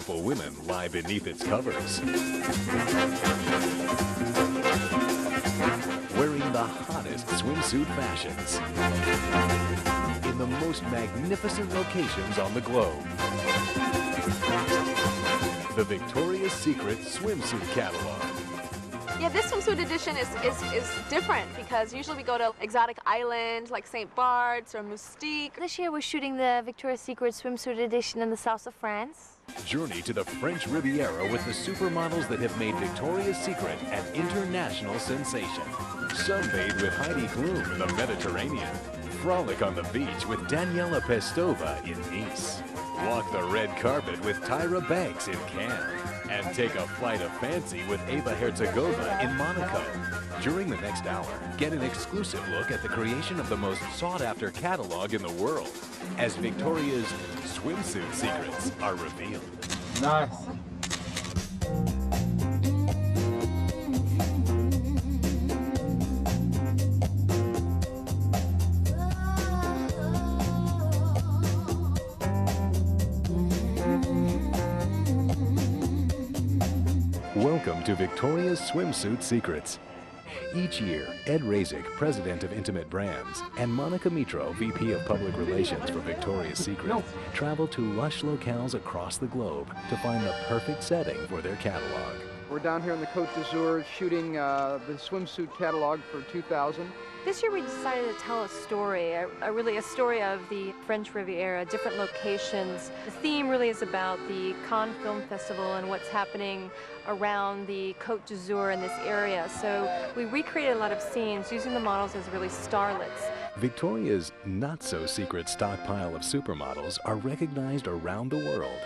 beautiful women lie beneath its covers. Wearing the hottest swimsuit fashions in the most magnificent locations on the globe. The Victoria's Secret Swimsuit Catalog. Yeah, this swimsuit edition is different because usually we go to exotic islands like St. Bart's or Moustique. This year we're shooting the Victoria's Secret swimsuit edition in the south of France. Journey to the French Riviera with the supermodels that have made Victoria's Secret an international sensation. Sunbathe with Heidi Klum in the Mediterranean. Frolic on the beach with Daniela Pestova in Nice. Walk the red carpet with Tyra Banks in Cannes. And take a flight of fancy with Eva Herzegova in Monaco. During the next hour, get an exclusive look at the creation of the most sought-after catalog in the world as Victoria's swimsuit secrets are revealed. Nice. Welcome to Victoria's Swimsuit Secrets. Each year, Ed Razik, President of Intimate Brands, and Monica Mitro, VP of Public Relations for Victoria's Secret, travel to lush locales across the globe to find the perfect setting for their catalog. We're down here in the Côte d'Azur shooting the swimsuit catalog for 2000. This year we decided to tell a story, really a story of the French Riviera, different locations. The theme really is about the Cannes Film Festival and what's happening around the Côte d'Azur in this area. So we recreated a lot of scenes using the models as really starlets. Victoria's not-so-secret stockpile of supermodels are recognized around the world.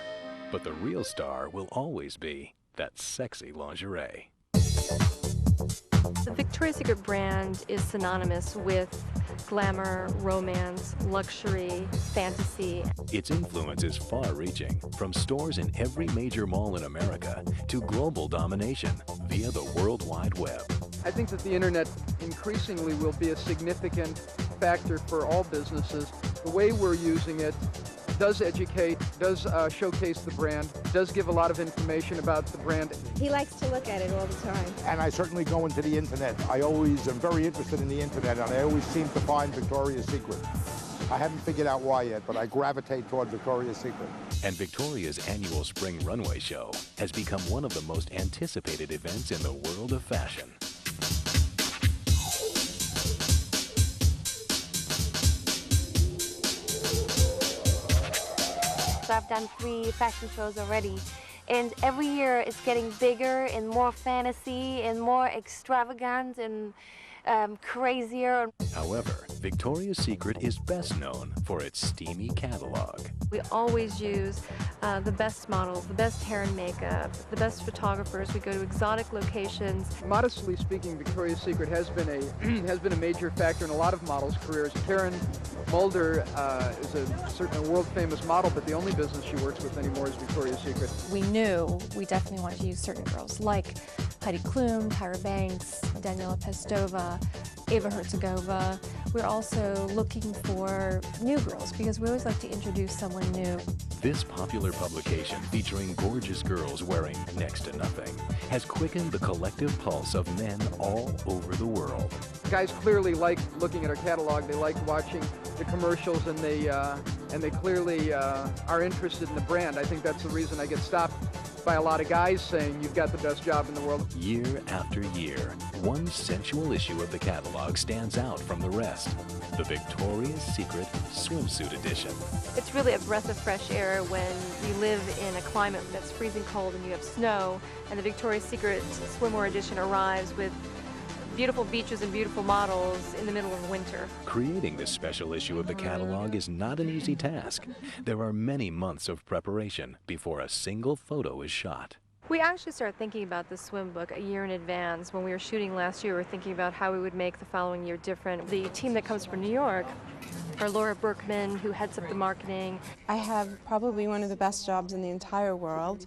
But the real star will always be that sexy lingerie. The Victoria's Secret brand is synonymous with glamour, romance, luxury, fantasy. Its influence is far-reaching, from stores in every major mall in America to global domination via the World Wide Web. I think that the internet increasingly will be a significant factor for all businesses. The way we're using it does educate, does showcase the brand, does give a lot of information about the brand. He likes to look at it all the time. And I certainly go into the internet. I always am very interested in the internet, and I always seem to find Victoria's Secret. I haven't figured out why yet, but I gravitate toward Victoria's Secret. And Victoria's annual spring runway show has become one of the most anticipated events in the world of fashion. So I've done 3 fashion shows already, and every year it's getting bigger and more fantasy and more extravagant and crazier. However, Victoria's Secret is best known for its steamy catalog. We always use the best models, the best hair and makeup, the best photographers. We go to exotic locations. Modestly speaking, Victoria's Secret has been a major factor in a lot of models' careers. Karen Mulder is certainly a world-famous model, but the only business she works with anymore is Victoria's Secret. We knew we definitely wanted to use certain girls like Heidi Klum, Tyra Banks, Daniela Pestova, Eva Herzegova. We're also looking for new girls because we always like to introduce someone new. This popular publication featuring gorgeous girls wearing next to nothing has quickened the collective pulse of men all over the world. Guys clearly like looking at our catalog. They like watching the commercials, and they clearly are interested in the brand. I think that's the reason I get stopped by a lot of guys saying you've got the best job in the world. Year after year, one sensual issue of the catalog stands out from the rest. The Victoria's Secret Swimsuit Edition. It's really a breath of fresh air when you live in a climate that's freezing cold and you have snow, and the Victoria's Secret Swimwear Edition arrives with beautiful beaches and beautiful models in the middle of winter. Creating this special issue of the catalog is not an easy task. There are many months of preparation before a single photo is shot. We actually started thinking about this swim book a year in advance. When we were shooting last year, we were thinking about how we would make the following year different. The team that comes from New York are Laura Berkman, who heads up the marketing. I have probably one of the best jobs in the entire world.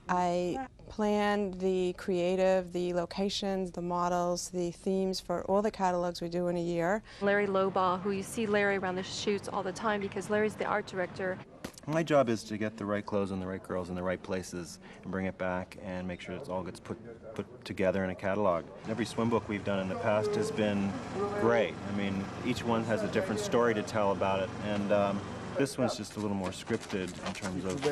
I plan the creative, the locations, the models, the themes for all the catalogs we do in a year. Larry Lobaugh, who you see Larry around the shoots all the time because Larry's the art director. My job is to get the right clothes and the right girls in the right places and bring it back and make sure it all gets put together in a catalog. Every swim book we've done in the past has been great. I mean, each one has a different story to tell about it, and this one's just a little more scripted in terms of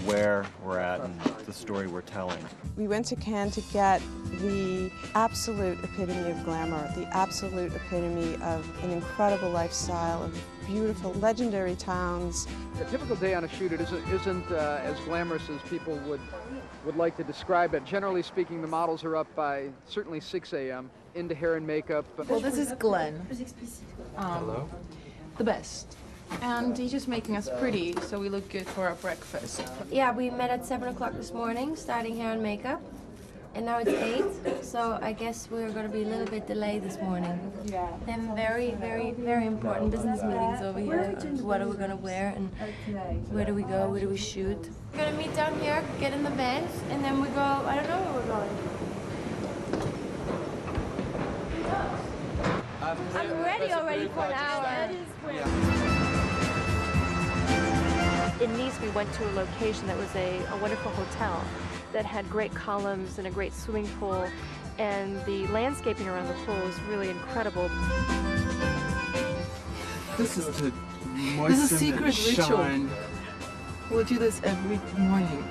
where we're at and the story we're telling. We went to Cannes to get the absolute epitome of glamour, the absolute epitome of an incredible lifestyle, of beautiful, legendary towns. A typical day on a shoot, it isn't as glamorous as people would like to describe it. Generally speaking, the models are up by certainly 6 a.m. into hair and makeup. Well, this is Glenn. Hello? The best. And he's just making us pretty, so we look good for our breakfast. Yeah, we met at 7 o'clock this morning, starting hair and makeup. And now it's 8, so I guess we're going to be a little bit delayed this morning. Yeah. Then very, very, very important business meetings over here. What are we going to wear and where do we go, where do we shoot? We're going to meet down here, get in the van, and then we go, I don't know where we're going. I'm ready already for an hour. In Nice, we went to a location that was a wonderful hotel that had great columns and a great swimming pool, and the landscaping around the pool was really incredible. This is a secret ritual. We'll do this every morning,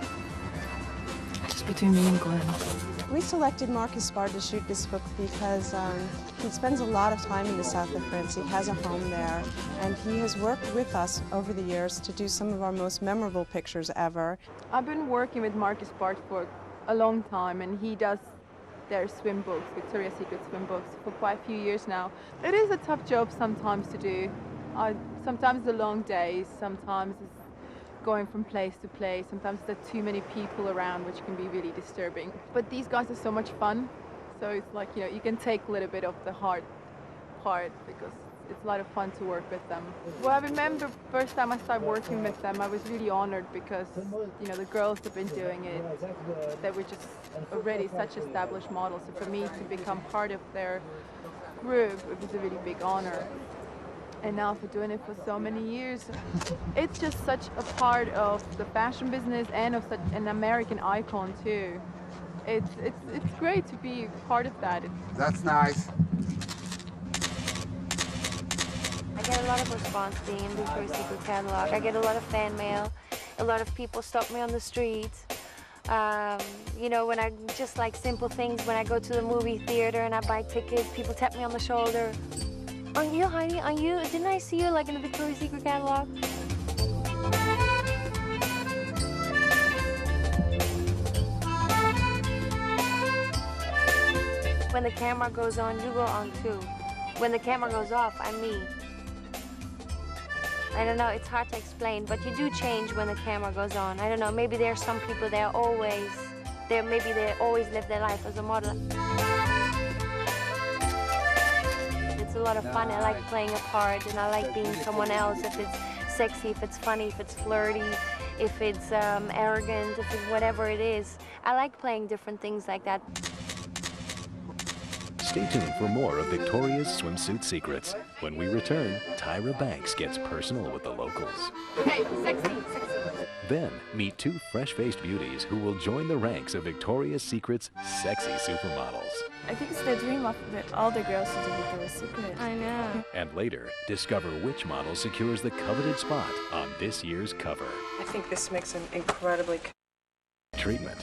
just between me and Glenn. We selected Marcus Spard to shoot this book because he spends a lot of time in the south of France. He has a home there, and he has worked with us over the years to do some of our most memorable pictures ever. I've been working with Marcus Spard for a long time, and he does their swim books, Victoria's Secret swim books, for quite a few years now. It is a tough job sometimes to do. Sometimes the long days, sometimes it's going from place to place. Sometimes there are too many people around, which can be really disturbing. But these guys are so much fun. So it's like, you know, you can take a little bit of the hard part because it's a lot of fun to work with them. Well, I remember first time I started working with them, I was really honored because, you know, the girls have been doing it. They were just already such established models. So for me to become part of their group, it was a really big honor. And now for doing it for so many years, it's just such a part of the fashion business and of such an American icon too. It's great to be part of that. That's nice. I get a lot of response being in Victoria's Secret catalog. I get a lot of fan mail. A lot of people stop me on the street. You know, when I just like simple things, when I go to the movie theater and I buy tickets, people tap me on the shoulder. Aren't you, Heidi? Are you? Didn't I see you like in the Victoria's Secret catalog? When the camera goes on, you go on too. When the camera goes off, I'm me. I don't know, it's hard to explain, but you do change when the camera goes on. I don't know, maybe there are some people maybe they always live their life as a model. It's a lot of fun. I like playing a part, and I like being someone else. If it's sexy, if it's funny, if it's flirty, if it's arrogant, if it's whatever it is. I like playing different things like that. Stay tuned for more of Victoria's swimsuit secrets. When we return, Tyra Banks gets personal with the locals. Hey, sexy. Then, meet two fresh-faced beauties who will join the ranks of Victoria's Secret's sexy supermodels. I think it's the dream of all the girls to do Victoria's Secret. I know. And later, discover which model secures the coveted spot on this year's cover. I think this makes an incredibly Treatment.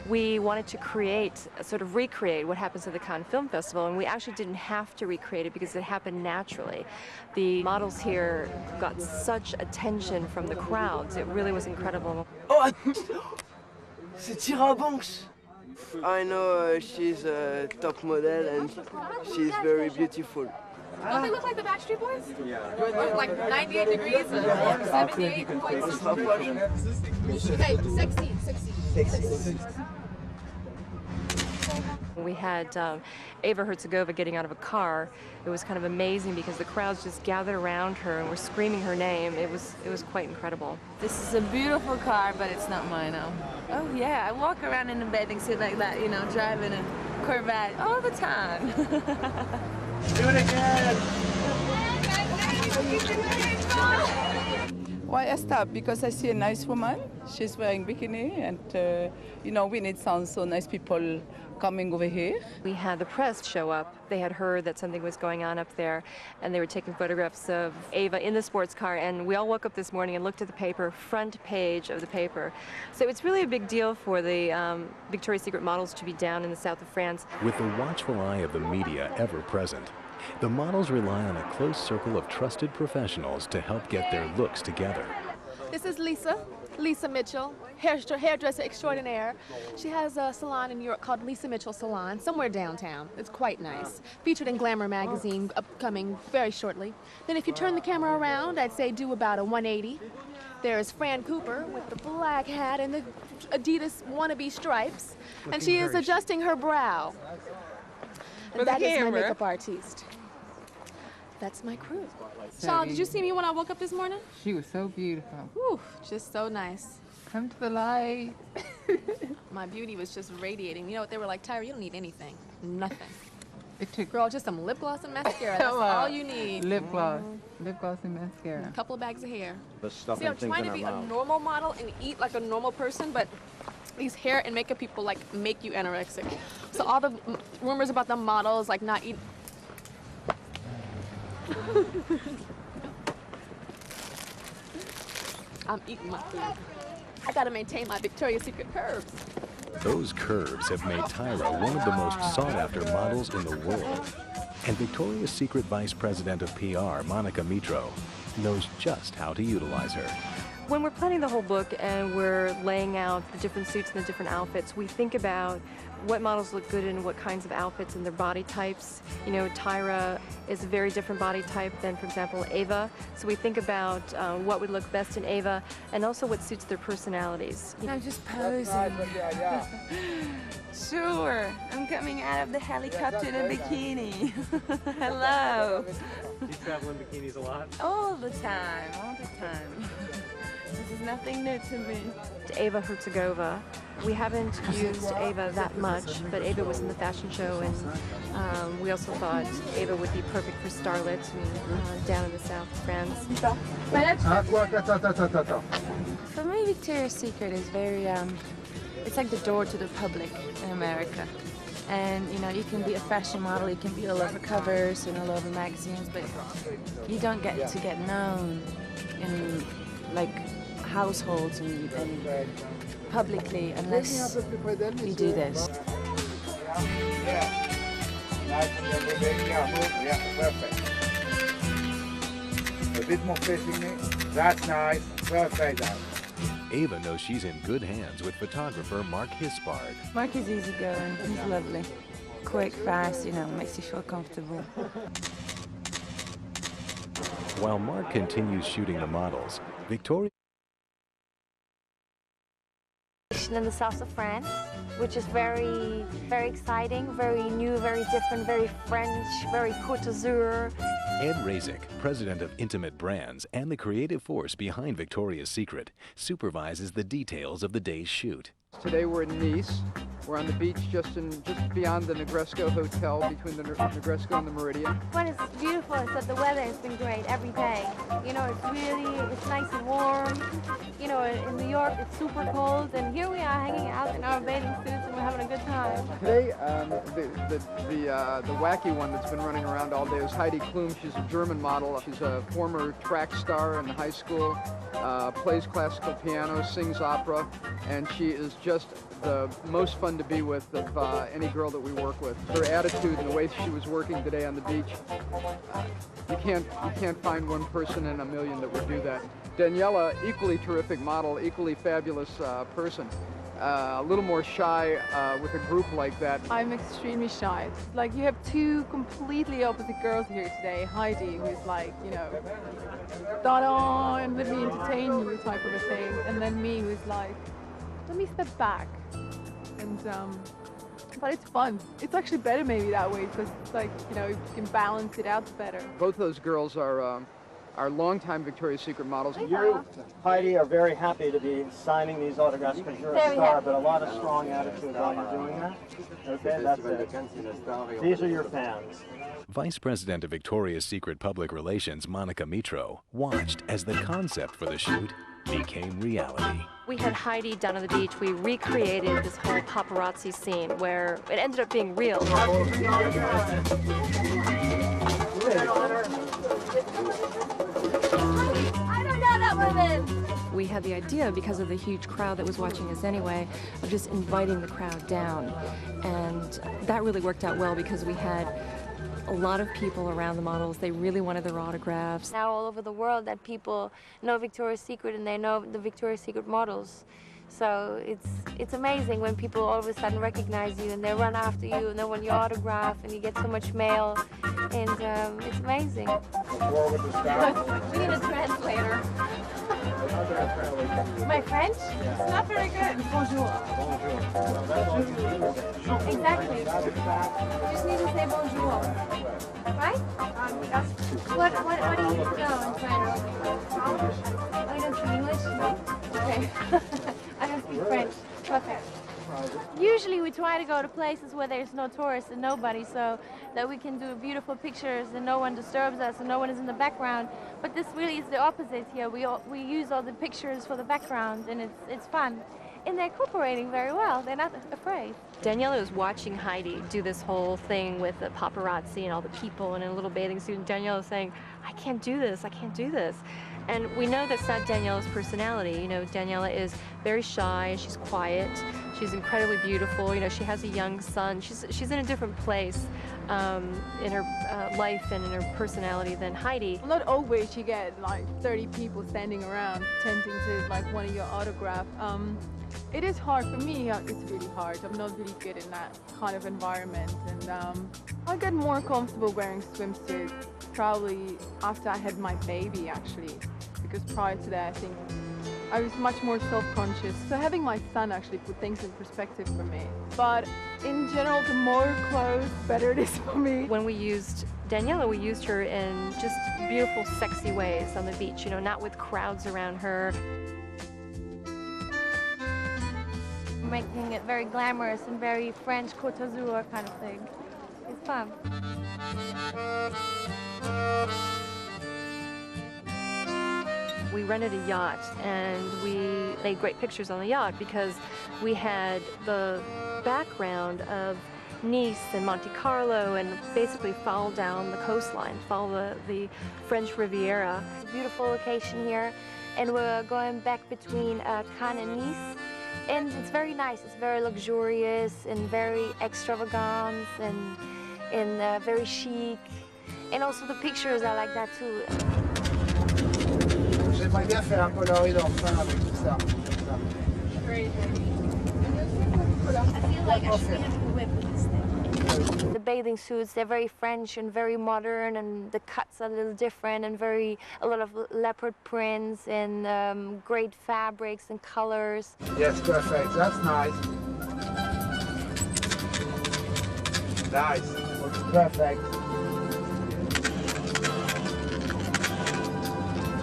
We wanted to recreate what happens at the Cannes Film Festival, and we actually didn't have to recreate it because it happened naturally. The models here got such attention from the crowds. It really was incredible. Oh, c'est Tyra Banks. I know she's a top model and she's very beautiful. Don't they look like the Backstreet Boys? Yeah. Like 98 degrees, 78 points. Hey, sexy. We had Eva Herzegovina getting out of a car. It was kind of amazing because the crowds just gathered around her and were screaming her name. It was quite incredible. This is a beautiful car, but it's not mine now. Oh yeah, I walk around in a bathing suit like that, you know, driving a Corvette all the time. Do it again! Why esta? Because I see a nice woman. She's wearing bikini, and you know, we need some so nice people coming over here. We had the press show up. They had heard that something was going on up there, and they were taking photographs of Eva in the sports car, and we all woke up this morning and looked at the paper, front page of the paper. So it's really a big deal for the Victoria's Secret models to be down in the south of France. With the watchful eye of the media ever present, the models rely on a close circle of trusted professionals to help get their looks together. This is Lisa Mitchell, hairdresser extraordinaire. She has a salon in New York called Lisa Mitchell Salon, somewhere downtown. It's quite nice. Featured in Glamour magazine, upcoming very shortly. Then if you turn the camera around, I'd say do about a 180. There's Fran Cooper with the black hat and the Adidas wannabe stripes. And she is adjusting her brow. And that is my makeup artiste. That's my crew. Sean, did you see me when I woke up this morning? She was so beautiful. Whew, just so nice. Come to the light. My beauty was just radiating. You know what they were like, Tyra, you don't need anything. Nothing. It took Girl, just some lip gloss and mascara. That's all you need. Lip gloss. Lip gloss and mascara. A couple of bags of hair. See, I'm trying to be a normal model and eat like a normal person, but these hair and makeup people like make you anorexic. So all the rumors about the models like not eating. I'm eating my food. I gotta maintain my Victoria's Secret curves. Those curves have made Tyra one of the most sought-after models in the world. And Victoria's Secret Vice President of PR, Monica Mitro, knows just how to utilize her. When we're planning the whole book and we're laying out the different suits and the different outfits, we think about what models look good in what kinds of outfits and their body types. You know, Tyra is a very different body type than, for example, Eva. So we think about what would look best in Eva and also what suits their personalities. I'm just posing. Sure, I'm coming out of the helicopter in a bikini. Hello. Do you travel in bikinis a lot? All the time, all the time. This is nothing new to me. Eva Herzegovina. We haven't used Eva that much, but Eva was in the fashion show, and we also thought Eva would be perfect for starlet down in the south of France. For me, Victoria's Secret is very, it's like the door to the public in America. And, you know, you can be a fashion model, you can be all over covers and all over magazines, but you don't get to get known in, like, households and publicly unless you do this. A bit more facing me. That's nice. Perfect. Ava knows she's in good hands with photographer Mark Hispard. Mark is easygoing. He's lovely. Quick, fast, you know, makes you feel comfortable. While Mark continues shooting the models, Victoria In the south of France, which is very, very exciting, very new, very different, very French, very Côte d'Azur. Ed Razik, president of Intimate Brands and the creative force behind Victoria's Secret, supervises the details of the day's shoot. Today we're in Nice. We're on the beach just beyond the Negresco Hotel, between the Negresco and the Meridian. What is beautiful is that the weather has been great every day. You know, it's nice and warm. You know, in New York it's super cold, and here we are hanging out in our bathing suits and we're having a good time. Today, the wacky one that's been running around all day is Heidi Klum. She's a German model. She's a former track star in high school, plays classical piano, sings opera, and she is just the most fun to be with of any girl that we work with. Her attitude and the way she was working today on the beach, you can't find one person in a million that would do that. Daniela, equally terrific model, equally fabulous person. A little more shy with a group like that. I'm extremely shy. Like, you have two completely opposite girls here today. Heidi, who's like, you know, da-da, and let me entertain you type of a thing. And then me, who's like, let me step back. And, but it's fun. It's actually better maybe that way, because it's like, you know, you can balance it out better. Both those girls are our longtime Victoria's Secret models. You, Heidi, are very happy to be signing these autographs because you're a star, but a lot of strong attitude while you're doing that. Okay, that's it. These are your fans. Vice President of Victoria's Secret Public Relations, Monica Mitro, watched as the concept for the shoot became reality. We had Heidi down on the beach. We recreated this whole paparazzi scene where it ended up being real. We had the idea, because of the huge crowd that was watching us anyway, of just inviting the crowd down. And that really worked out well because we had a lot of people around the models. They really wanted their autographs. Now all over the world that people know Victoria's Secret and they know the Victoria's Secret models. So it's amazing when people all of a sudden recognize you and they run after you and they want your autograph and you get so much mail, and it's amazing. We need a translator. My French? It's not very good. Bonjour. Exactly. You just need to say bonjour. Right? What do you know in French? Oh, you don't speak English? Okay. I don't speak French. Perfect. Usually we try to go to places where there's no tourists and nobody, so that we can do beautiful pictures and no one disturbs us and no one is in the background. But this really is the opposite here. We use all the pictures for the background, and it's fun. And they're cooperating very well. They're not afraid. Daniela was watching Heidi do this whole thing with the paparazzi and all the people and in a little bathing suit, and Daniela was saying, I can't do this, I can't do this. And we know that's not Daniela's personality. You know, Daniela is very shy, she's quiet, she's incredibly beautiful. You know, she has a young son. She's in a different place in her life and in her personality than Heidi. Well, not always you get like 30 people standing around attempting to like want your autograph. It is hard for me. It's really hard. I'm not really good in that kind of environment, and I get more comfortable wearing swimsuits probably after I had my baby, actually, because prior to that I think I was much more self-conscious. So having my son actually put things in perspective for me. But in general, the more clothes, better it is for me. When we used Daniela, we used her in just beautiful, sexy ways on the beach, you know, not with crowds around her. Making it very glamorous and very French Côte d'Azur kind of thing. It's fun. We rented a yacht and we made great pictures on the yacht because we had the background of Nice and Monte Carlo and basically follow down the coastline, follow the French Riviera. It's a beautiful location here, and we're going back between Cannes and Nice. And it's very nice. It's very luxurious and very extravagant and very chic. And also the pictures are like that too. J'aimerais bien faire un Polaroid enfin avec tout ça. I feel like I should be able to whip with this thing. The bathing suits, they're very French and very modern, and the cuts are a little different and a lot of leopard prints and great fabrics and colors. Yes, perfect. That's nice. Nice. Looks perfect.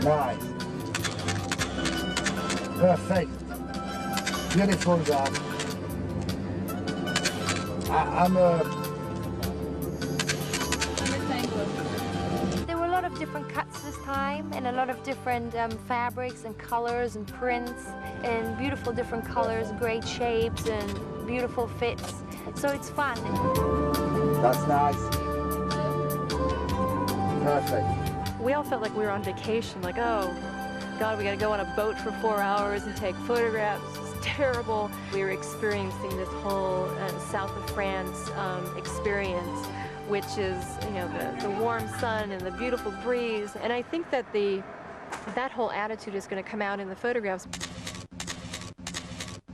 Nice. Perfect. Beautiful job. There were a lot of different cuts this time and a lot of different fabrics and colors and prints and beautiful different colors, great shapes and beautiful fits. So it's fun. That's nice. Perfect. We all felt like we were on vacation, like, oh, God, we got to go on a boat for 4 hours and take photographs. It's terrible. We were experiencing this whole south of France experience, which is, you know, the warm sun and the beautiful breeze. And I think that that whole attitude is going to come out in the photographs.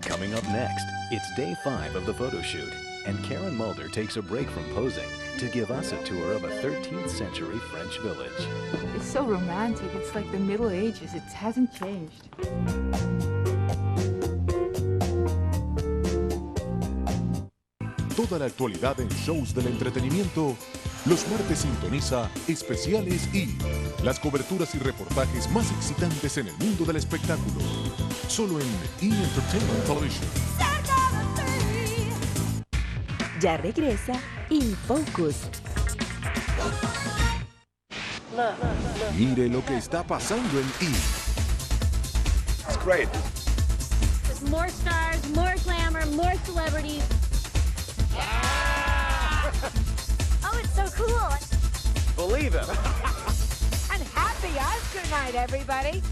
Coming up next, it's day 5 of the photo shoot, and Karen Mulder takes a break from posing to give us a tour of a 13th century French village. It's so romantic. It's like the Middle Ages. It hasn't changed. Toda la actualidad en shows del entretenimiento Los martes sintoniza Especiales E, las coberturas y reportajes más excitantes en el mundo del espectáculo. Solo en E! Entertainment Television. Ya regresa In Focus. Mire lo que está pasando en E! It's great. There's more stars, more glamour, more celebrities. Oh, it's so cool. Believe it. And happy Oscar night, everybody.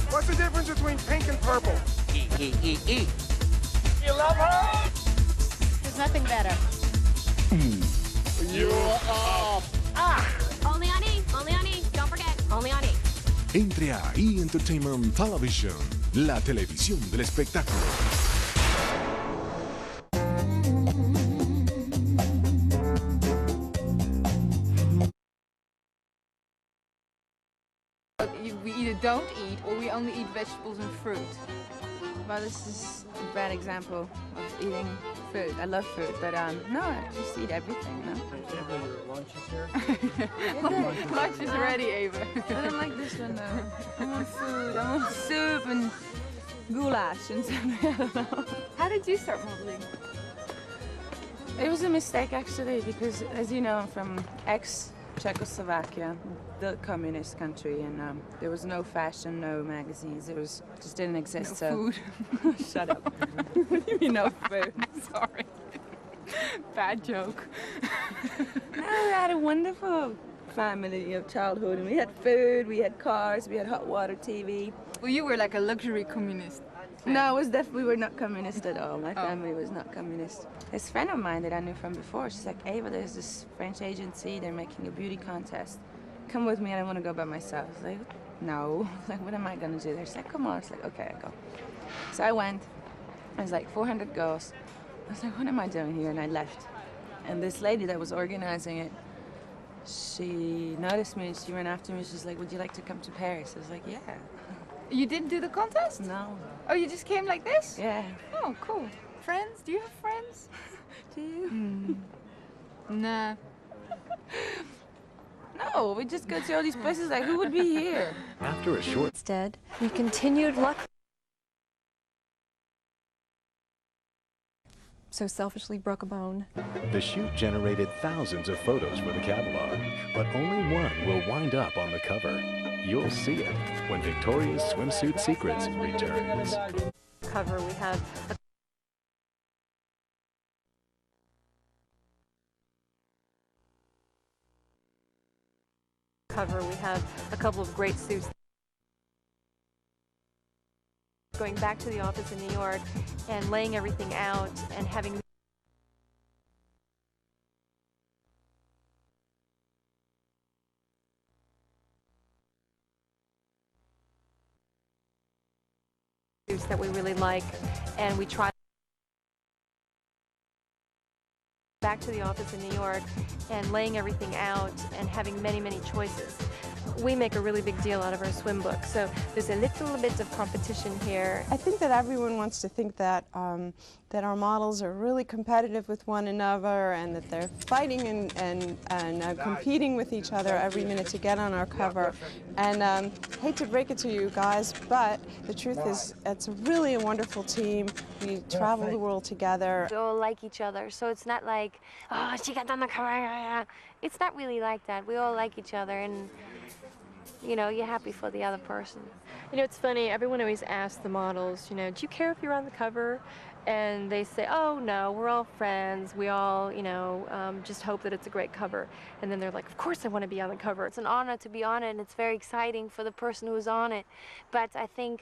What's the difference between pink and purple? E. You love her? There's nothing better. You are. Only on E. Only on E. Don't forget. Only on E. Entre a E! Entertainment Television, la televisión del espectáculo. We either don't eat or we only eat vegetables and fruit. Well, this is a bad example of eating food. I love food, but no, I just eat everything, no? Your lunch is here? Lunch is ready, Ava. I don't like this one, though. I want food. I want soup and goulash and something. I don't know. How did you start modeling? It was a mistake, actually, because, as you know, I'm from ex-Czechoslovakia, the communist country, and there was no fashion, no magazines. It was just didn't exist. No food. Shut up. What do you mean no food? Sorry. Bad joke. No, we had a wonderful family of childhood, and we had food, we had cars, we had hot water, TV. Well, you were like a luxury communist. No, we were not communist at all. My family was not communist. This friend of mine that I knew from before, she's like, Ava, there's this French agency, they're making a beauty contest. Come with me, I don't want to go by myself. I was like, no. I was like, what am I going to do there? She's like, come on. I was like, okay, I go. So I went. I was like, 400 girls. I was like, what am I doing here? And I left. And this lady that was organizing it, she noticed me, she ran after me, she's like, would you like to come to Paris? I was like, yeah. You didn't do the contest? No. Oh, you just came like this? Yeah. Oh, cool. Friends? Do you have friends? Do you? Nah. No, we just go to all these places, like, who would be here? After a short... Instead, we continued luck. So selfishly broke a bone. The shoot generated thousands of photos for the catalog, but only one will wind up on the cover. You'll see it when Victoria's Swimsuit Secrets returns. Cover, we have a couple of great suits. Going back to the office in New York and laying everything out and having suits that we really like, and we try back to the office in New York and laying everything out and having many, many choices. We make a really big deal out of our swim book, so there's a little bit of competition here. I think that everyone wants to think that that our models are really competitive with one another and that they're fighting and competing with each other every minute to get on our cover. And hate to break it to you guys, but the truth is it's really a wonderful team. We travel the world together. We all like each other, so it's not like, oh, she got on the cover. It's not really like that. We all like each other, and you know, you're happy for the other person. You know, it's funny, everyone always asks the models, you know, do you care if you're on the cover? And they say, oh, no, we're all friends. We all, you know, just hope that it's a great cover. And then they're like, of course I want to be on the cover. It's an honor to be on it, and it's very exciting for the person who's on it. But I think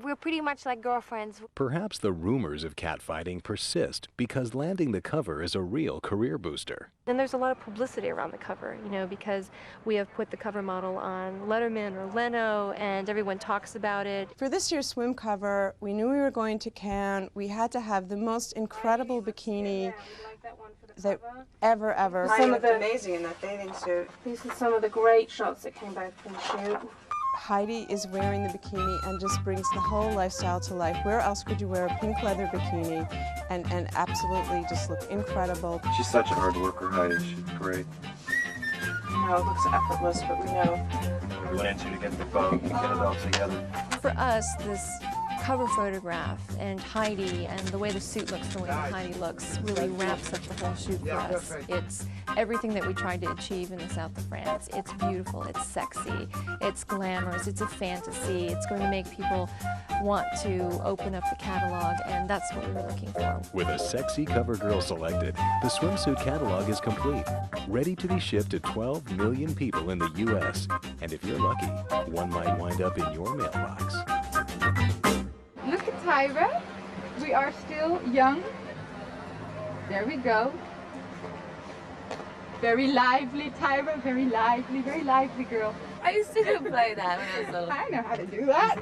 we're pretty much like girlfriends. Perhaps the rumors of catfighting persist because landing the cover is a real career booster. And there's a lot of publicity around the cover, you know, because we have put the cover model on Letterman or Leno, and everyone talks about it. For this year's swim cover, we knew we were going to Cannes. We had to have the most incredible bikini that ever. Some of the amazing in that bathing suit. These are some of the great shots that came back from the shoot. Heidi is wearing the bikini and just brings the whole lifestyle to life. Where else could you wear a pink leather bikini and absolutely just look incredible? She's such a hard worker, Heidi. She's great. You know, it looks effortless, but we know. We went into to get the boat and get it all together. For us, this cover photograph and Heidi and the way the suit looks, the way Heidi looks, really wraps up the whole shoot for us. It's everything that we tried to achieve in the south of France. It's beautiful, it's sexy, it's glamorous, it's a fantasy. It's going to make people want to open up the catalog, and that's what we were looking for. With a sexy cover girl selected, the swimsuit catalog is complete, ready to be shipped to 12 million people in the U.S. And if you're lucky, one might wind up in your mailbox. Look at Tyra. We are still young. There we go. Very lively, Tyra. Very lively girl. I used to play that when I was little. I know how to do that.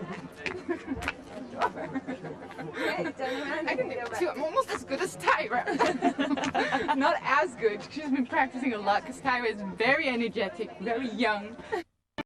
I can do it too. I'm almost as good as Tyra. Not as good. She's been practicing a lot because Tyra is very energetic, very young,